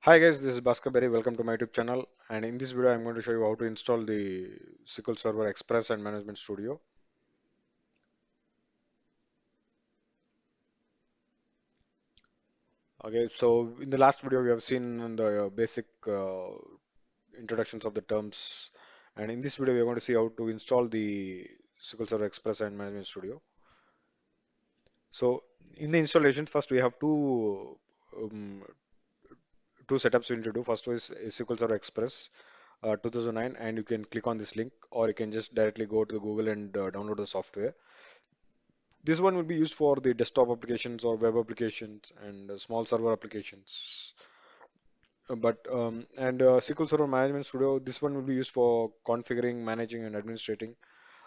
Hi guys, this is Bhaskar Berry. Welcome to my YouTube channel. And in this video, I'm going to show you how to install the SQL Server Express and Management Studio. Okay, so in the last video, we have seen the basic introductions of the terms. And in this video, we are going to see how to install the SQL Server Express and Management Studio. So in the installation, first we have um, two setups we need to do. First is SQL Server Express 2009, and you can click on this link, or you can just directly go to Google and download the software. This one will be used for the desktop applications or web applications and small server applications. SQL Server Management Studio, this one will be used for configuring, managing, and administrating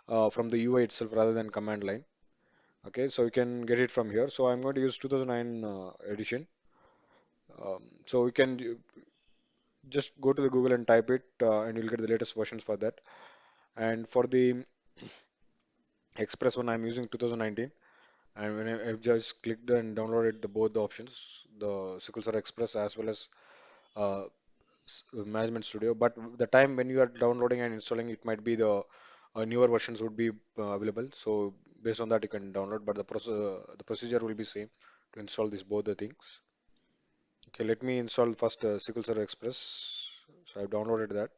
from the UI itself rather than command line. Okay, so you can get it from here. So I'm going to use 2009 edition. So you can just go to the Google and type it, and you'll get the latest versions for that. And for the Express one, I'm using 2019. And when I've just clicked and downloaded both the options, the SQL Server Express as well as uh, Management Studio. But the time when you are downloading and installing, it might be the newer versions would be available. So based on that, you can download. But the procedure will be same to install these both the things. Okay, let me install first SQL Server Express. So I've downloaded that.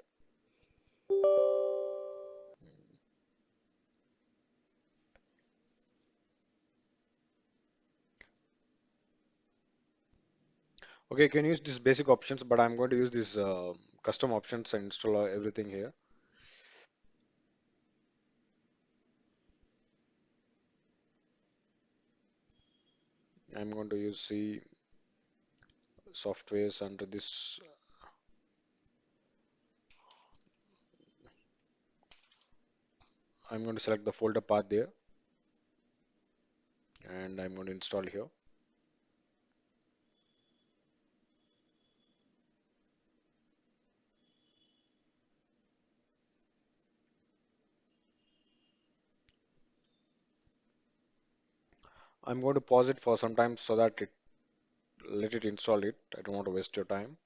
Okay, you can use these basic options, but I'm going to use these custom options and install everything here. I'm going to use C softwares under this. I'm going to select the folder path there, and I'm going to install here. I'm going to pause it for some time so that it let it install it. I don't want to waste your time.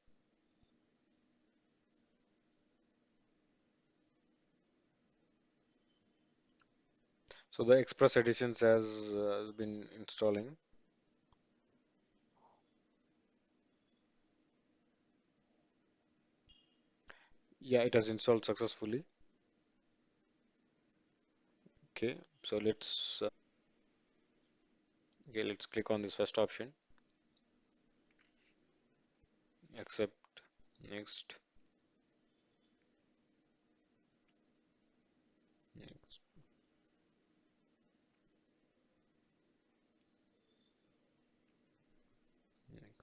So the Express Editions has been installing. Yeah, it has installed successfully. Okay, so let's click on this first option. Accept. Next. Next. Next.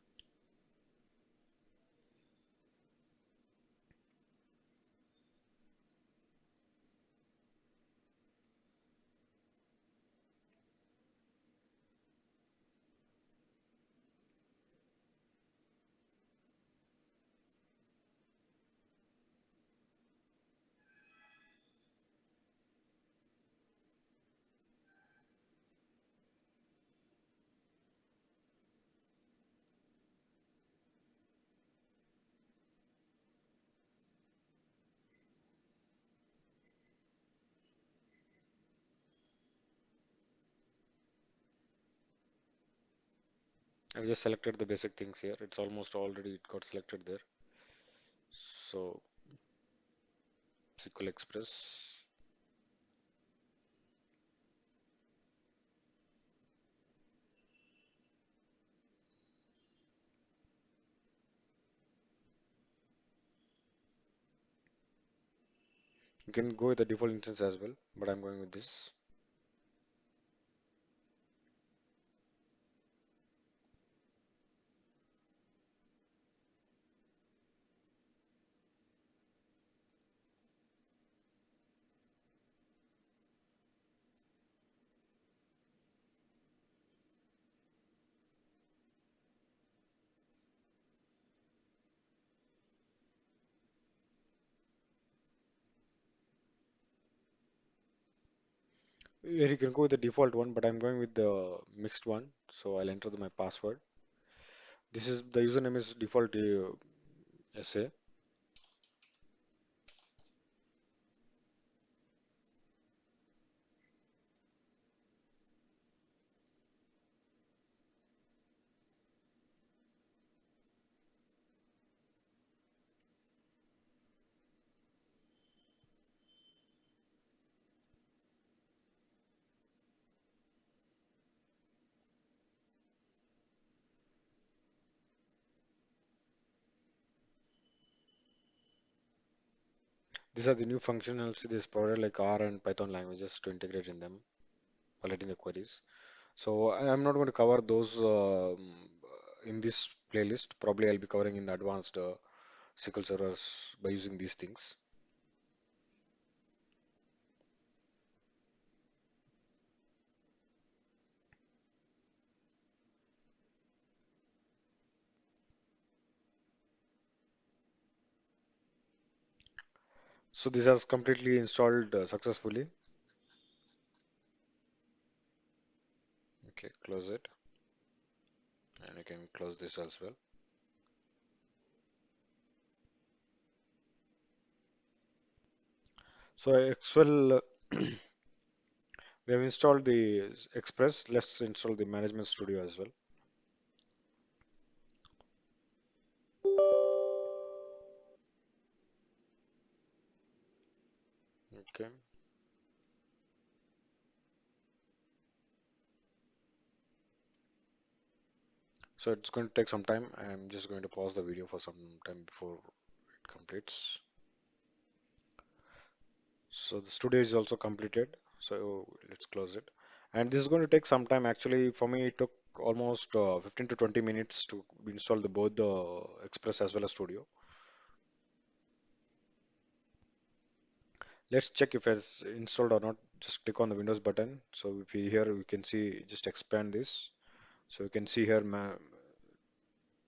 I've just selected the basic things here. It's almost already it got selected there. So SQL Express. You can go with the default instance as well, but I'm going with this. Here you can go with the default one, but I'm going with the mixed one. So I'll enter my password. This is the username is default. SA. These are the new functionalities this provided like R and Python languages to integrate in them for letting the queries. So I'm not going to cover those in this playlist. Probably I'll be covering in the advanced SQL servers by using these things. So this has completely installed successfully. Okay, close it, and you can close this as well. So Excel, we have installed the Express. Let's install the Management Studio as well. Okay. So it's going to take some time. I'm just going to pause the video for some time before it completes. So the studio is also completed. So let's close it. And this is going to take some time. Actually, for me, it took almost 15 to 20 minutes to install both the Express as well as Studio. Let's check if it's installed or not. Just click on the Windows button. So if we here, we can see, just expand this. So you can see here,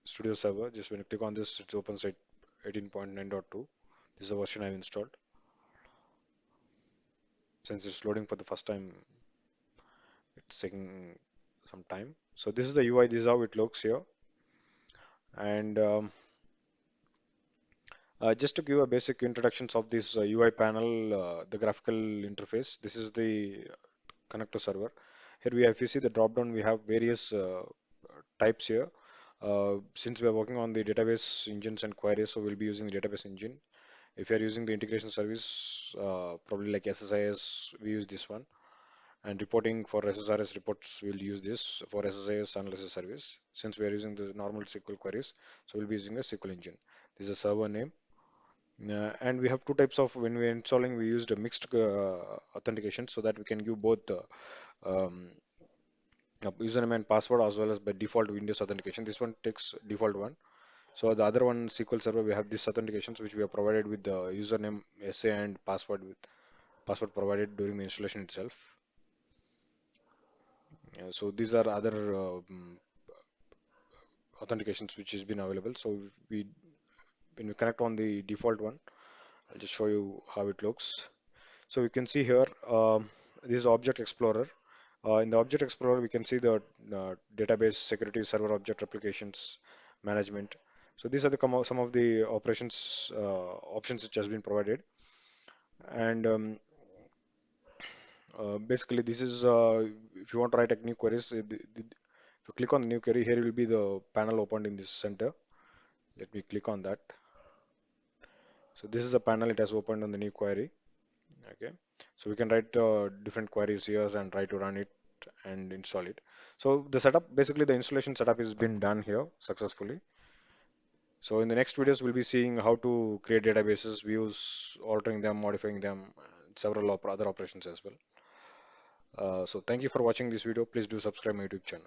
Studio Server. Just when you click on this, it opens at 18.9.2. This is the version I've installed. Since it's loading for the first time, it's taking some time. So this is the UI. This is how it looks here. And just to give a basic introductions of this UI panel, the graphical interface. This is the connector server. Here we have, if you see the drop down, we have various types here. Since we are working on the database engines and queries, so we'll be using the database engine. If you are using the integration service, probably like SSIS, we use this one. And reporting for SSRS reports, we'll use this for SSIS analysis service. Since we are using the normal SQL queries, so we'll be using a SQL engine. This is a server name. And we have two types of, when we're installing, we used a mixed authentication so that we can give both um, username and password as well as by default Windows authentication. This one takes default one. So the other one, SQL Server, we have this authentications which we have provided with the username, SA, and password with password provided during the installation itself. So these are other authentications which has been available. So we when we connect on the default one, I'll just show you how it looks. So you can see here, this is Object Explorer. In the Object Explorer, we can see the database security, server object replications management. So these are some of the options which has been provided. And basically, this is if you want to write a new queries, if you click on the new query, here will be the panel opened in this center. Let me click on that. So this is a panel it has opened on the new query. Okay, so we can write different queries here and try to run it and install it. So the setup, basically the installation setup has been done here successfully. So in the next videos, we'll be seeing how to create databases, views, altering them, modifying them, and several other operations as well. So thank you for watching this video. Please do subscribe my YouTube channel.